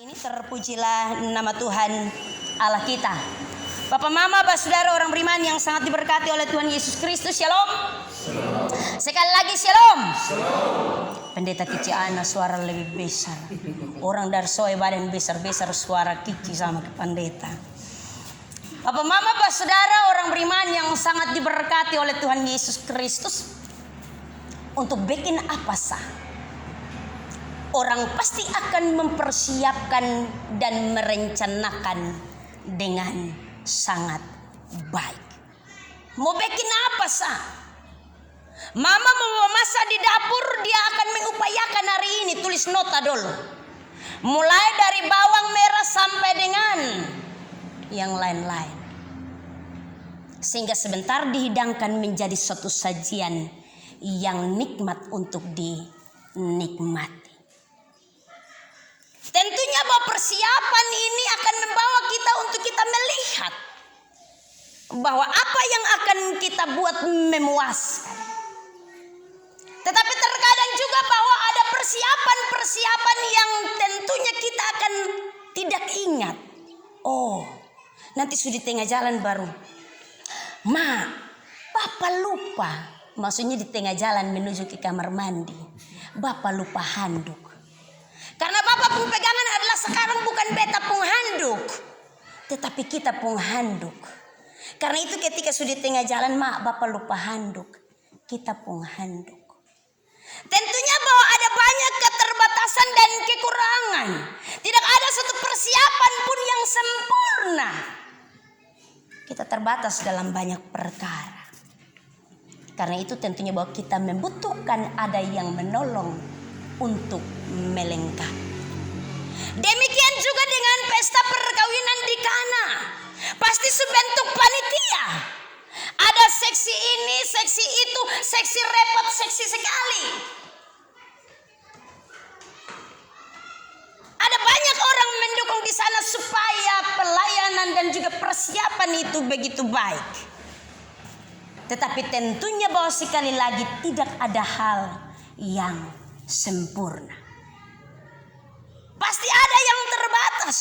Ini terpujilah nama Tuhan Allah kita. Bapak, Mama, Bapak, Saudara, orang beriman yang sangat diberkati oleh Tuhan Yesus Kristus. Shalom. Sekali lagi shalom. Pendeta Kici Ana suara lebih besar. Orang dari Soe badan besar-besar suara Kici sama ke pendeta. Bapak, Mama, Bapak, Saudara, orang beriman yang sangat diberkati oleh Tuhan Yesus Kristus. Untuk bikin apa sah? Orang pasti akan mempersiapkan dan merencanakan dengan sangat baik. Mau bikin apa sah? Mama mau memasak di dapur, dia akan mengupayakan hari ini. Tulis nota dulu. Mulai dari bawang merah sampai dengan yang lain-lain. Sehingga sebentar dihidangkan menjadi suatu sajian yang nikmat untuk dinikmati. Tentunya bahwa persiapan ini akan membawa kita untuk kita melihat bahwa apa yang akan kita buat memuaskan. Tetapi terkadang juga bahwa ada persiapan-persiapan yang tentunya kita akan tidak ingat. Oh, nanti sudah di tengah jalan baru. Ma, Bapak lupa. Maksudnya di tengah jalan menuju ke kamar mandi. Bapak lupa handuk. Karena Bapak pun pegangan adalah sekarang bukan beta pun handuk, tetapi kita pun handuk. Karena itu ketika sudah di tengah jalan, Mak, Bapak lupa handuk, kita pun handuk. Tentunya bahwa ada banyak keterbatasan dan kekurangan. Tidak ada satu persiapan pun yang sempurna. Kita terbatas dalam banyak perkara. Karena itu tentunya bahwa kita membutuhkan ada yang menolong untuk melengkapi. Demikian juga dengan pesta perkawinan di Kana. Pasti sebentuk panitia. Ada seksi ini, seksi itu, seksi repot, seksi sekali. Ada banyak orang mendukung di sana supaya pelayanan dan juga persiapan itu begitu baik. Tetapi tentunya bahwa sekali lagi tidak ada hal yang sempurna. Pasti ada yang terbatas.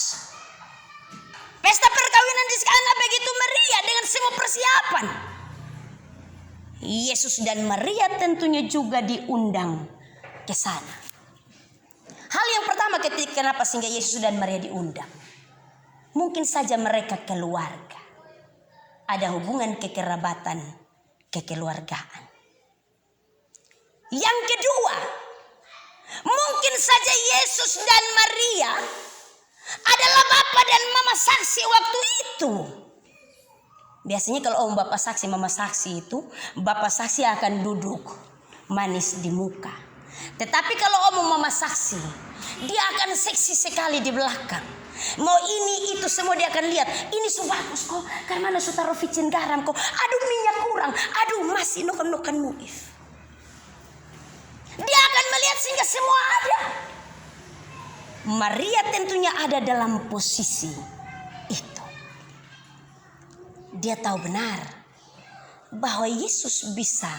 Pesta perkawinan di sana begitu meriah dengan semua persiapan. Yesus dan Maria tentunya juga diundang ke sana. Hal yang pertama kenapa sehingga Yesus dan Maria diundang? Mungkin saja mereka keluarga. Ada hubungan kekerabatan, kekeluargaan. Yang kedua, mungkin saja Yesus dan Maria adalah bapak dan mama saksi waktu itu. Biasanya kalau bapak saksi, mama saksi itu, bapak saksi akan duduk manis di muka. Tetapi kalau mama saksi, dia akan seksi sekali di belakang. Mau ini itu semua dia akan lihat. Ini so bagus kok, karena mana so taruh vicin garam kok. Aduh minyak kurang, aduh masih nokan muif. Dia akan melihat sehingga semua ada. Maria tentunya ada dalam posisi itu. Dia tahu benar bahwa Yesus bisa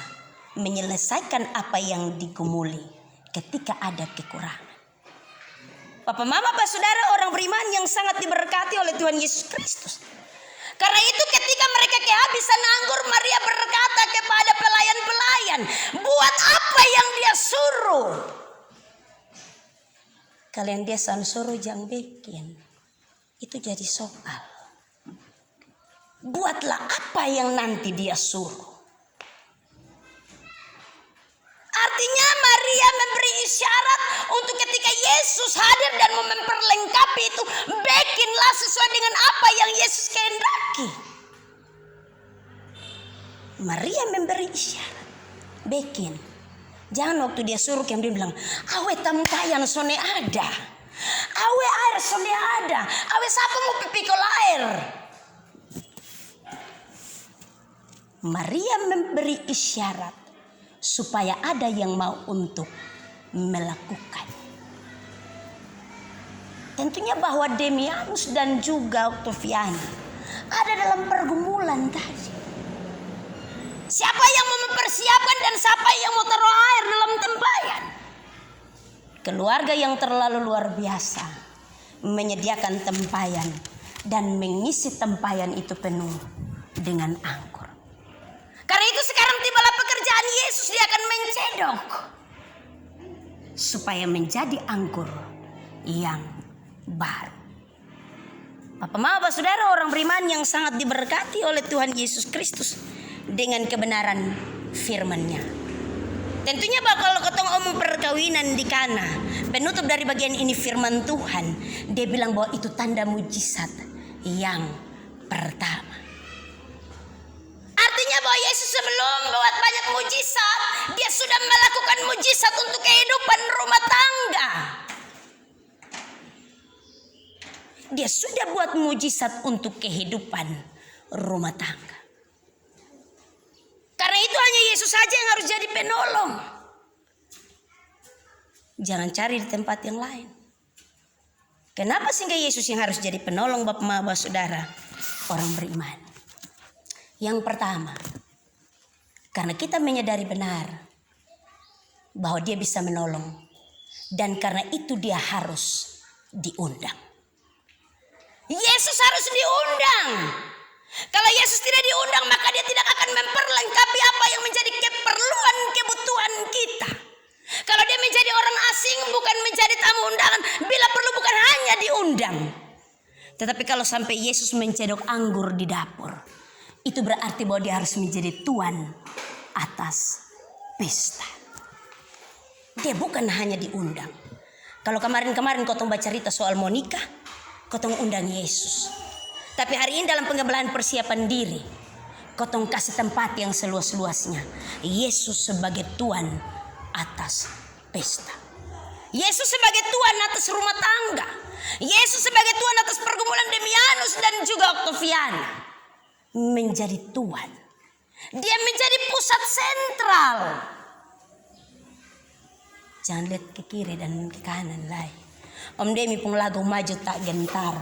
menyelesaikan apa yang digumuli ketika ada kekurangan. Bapak, Mama, Bapak, Saudara, orang beriman yang sangat diberkati oleh Tuhan Yesus Kristus. Karena itu ketika mereka kehabisan anggur, Maria berkata kepada pelayan-pelayan, buat apa yang dia suruh? Kalian dia suruh jangan bikin. Itu jadi soal. Buatlah apa yang nanti dia suruh. Artinya Maria memberi isyarat untuk ketika Yesus hadir dan memperlengkapi itu, bikinlah sesuai dengan apa yang Yesus kehendaki. Maria memberi isyarat, bikin. Jangan waktu dia suruh dia bilang, awe tampayan sone ada, awe air sone ada, awe siapa mau pipikol air. Maria memberi isyarat supaya ada yang mau untuk melakukan. Tentunya bahwa Demianus dan juga Octaviana ada dalam pergumulan tadi. Siapa yang mau mempersiapkan dan siapa yang mau taruh air dalam tempayan? Keluarga yang terlalu luar biasa menyediakan tempayan dan mengisi tempayan itu penuh dengan anggur. Karena itu sekarang tibalah pekerjaan Yesus, dia akan mencedok supaya menjadi anggur yang baru. Bapak, Mama, Saudara, orang beriman yang sangat diberkati oleh Tuhan Yesus Kristus dengan kebenaran firman-Nya. Tentunya kalau ketemu omong perkawinan di Kana, penutup dari bagian ini firman Tuhan, dia bilang bahwa itu tanda mujizat yang pertama. Artinya bahwa Yesus sebelum buat banyak mujizat, dia sudah melakukan mujizat untuk kehidupan rumah tangga. Dia sudah buat mujizat untuk kehidupan rumah tangga. Karena itu hanya Yesus saja yang harus jadi penolong. Jangan cari di tempat yang lain. Kenapa sehingga Yesus yang harus jadi penolong, Bapak, Mama, Saudara, orang beriman? Yang pertama, karena kita menyadari benar bahwa dia bisa menolong, dan karena itu dia harus diundang. Yesus harus diundang. Kalau Yesus tidak diundang, maka dia tidak akan memperlengkapi apa yang menjadi keperluan kebutuhan kita. Kalau dia menjadi orang asing, bukan menjadi tamu undangan, bila perlu bukan hanya diundang. Tetapi kalau sampai Yesus mencedok anggur di dapur, itu berarti bahwa dia harus menjadi tuan atas pesta. Dia bukan hanya diundang. Kalau kemarin-kemarin kau baca cerita soal Monica, kau undang Yesus. Tapi hari ini dalam pengembalaan persiapan diri, kau kasih tempat yang seluas-luasnya. Yesus sebagai tuan atas pesta. Yesus sebagai tuan atas rumah tangga. Yesus sebagai tuan atas pergumulan Demianus dan juga Octaviana. Menjadi tuan. Dia menjadi pusat sentral. Jangan lihat ke kiri dan ke kanan lagi. Om Demi pun lagu maju tak gentar,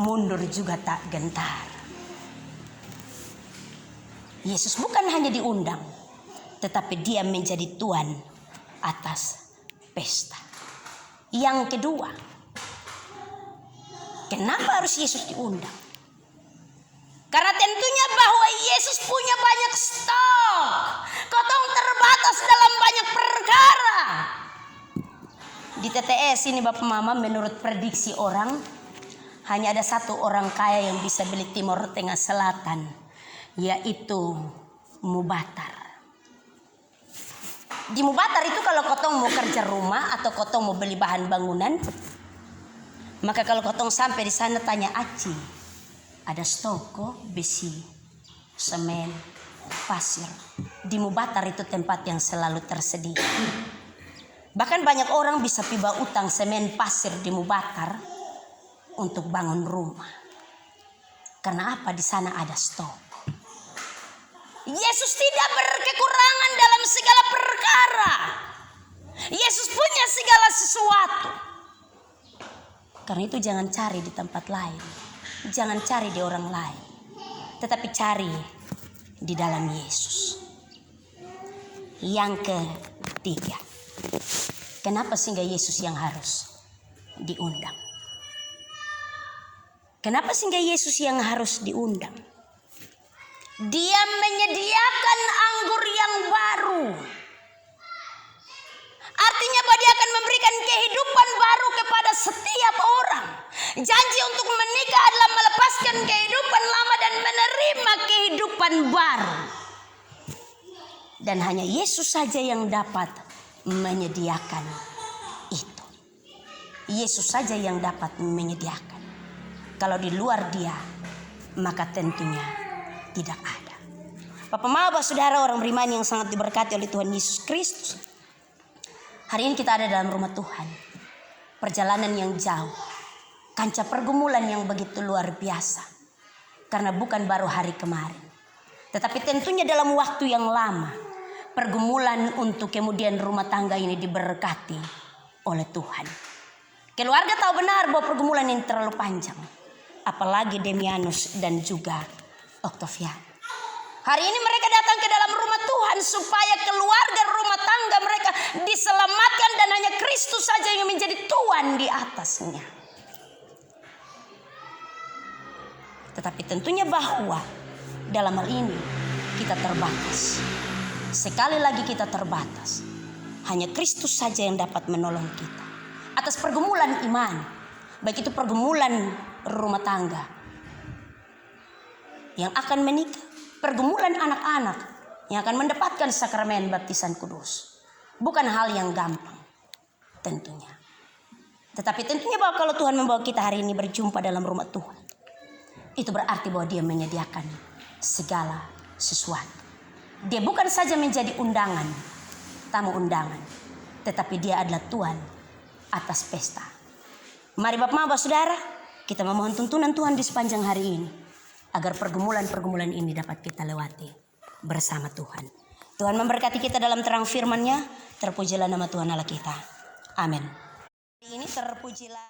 mundur juga tak gentar. Yesus bukan hanya diundang, tetapi dia menjadi tuan atas pesta. Yang kedua, kenapa harus Yesus diundang? Karena tentunya bahwa Yesus punya banyak stok. Kotong terbatas dalam banyak perkara. Di TTS ini Bapak Mama, menurut prediksi orang, hanya ada satu orang kaya yang bisa beli Timur Tengah Selatan, yaitu Mubatar. Di Mubatar itu kalau kotong mau kerja rumah atau kotong mau beli bahan bangunan, maka kalau kotong sampai di sana tanya Aci, ada stoko, besi, semen, pasir. Di Mubatar itu tempat yang selalu tersedia. Bahkan banyak orang bisa piba utang semen pasir di Mubatar untuk bangun rumah. Karena apa? Di sana ada stok. Yesus tidak berkekurangan dalam segala perkara. Yesus punya segala sesuatu. Karena itu jangan cari di tempat lain. Jangan cari di orang lain. Tetapi cari di dalam Yesus. Yang ketiga, kenapa sehingga Yesus yang harus diundang? Kenapa sehingga Yesus yang harus diundang? Dia menyediakan anggur yang baru. Artinya bahwa dia akan memberikan kehidupan baru kepada setiap orang. Janji untuk menikah adalah melepaskan kehidupan lama dan menerima kehidupan baru. Dan hanya Yesus saja yang dapat menyediakan itu. Yesus saja yang dapat menyediakan. Kalau di luar dia, maka tentunya tidak ada. Bapak, Mama, Saudara, orang beriman yang sangat diberkati oleh Tuhan Yesus Kristus. Hari ini kita ada dalam rumah Tuhan. Perjalanan yang jauh. Kancah pergumulan yang begitu luar biasa. Karena bukan baru hari kemarin. Tetapi tentunya dalam waktu yang lama. Pergumulan untuk kemudian rumah tangga ini diberkati oleh Tuhan. Keluarga tahu benar bahwa pergumulan ini terlalu panjang. Apalagi Demianus dan juga Octavian. Hari ini mereka datang ke dalam rumah Tuhan supaya keluarga rumah tangga mereka diselamatkan dan hanya Kristus saja yang menjadi tuan di atasnya. Tetapi tentunya bahwa dalam hal ini kita terbatas. Sekali lagi kita terbatas. Hanya Kristus saja yang dapat menolong kita. Atas pergumulan iman, baik itu pergumulan rumah tangga yang akan menikah, pergumulan anak-anak yang akan mendapatkan sakramen baptisan kudus. Bukan hal yang gampang tentunya. Tetapi tentunya bahwa kalau Tuhan membawa kita hari ini berjumpa dalam rumah Tuhan, itu berarti bahwa Dia menyediakan segala sesuatu. Dia bukan saja menjadi undangan, tamu undangan, tetapi Dia adalah Tuhan atas pesta. Mari Bapak Saudara, kita memohon tuntunan Tuhan di sepanjang hari ini, agar pergumulan-pergumulan ini dapat kita lewati bersama Tuhan. Tuhan memberkati kita dalam terang firman-Nya. Terpujilah nama Tuhan Allah kita. Amin. Hari ini terpujilah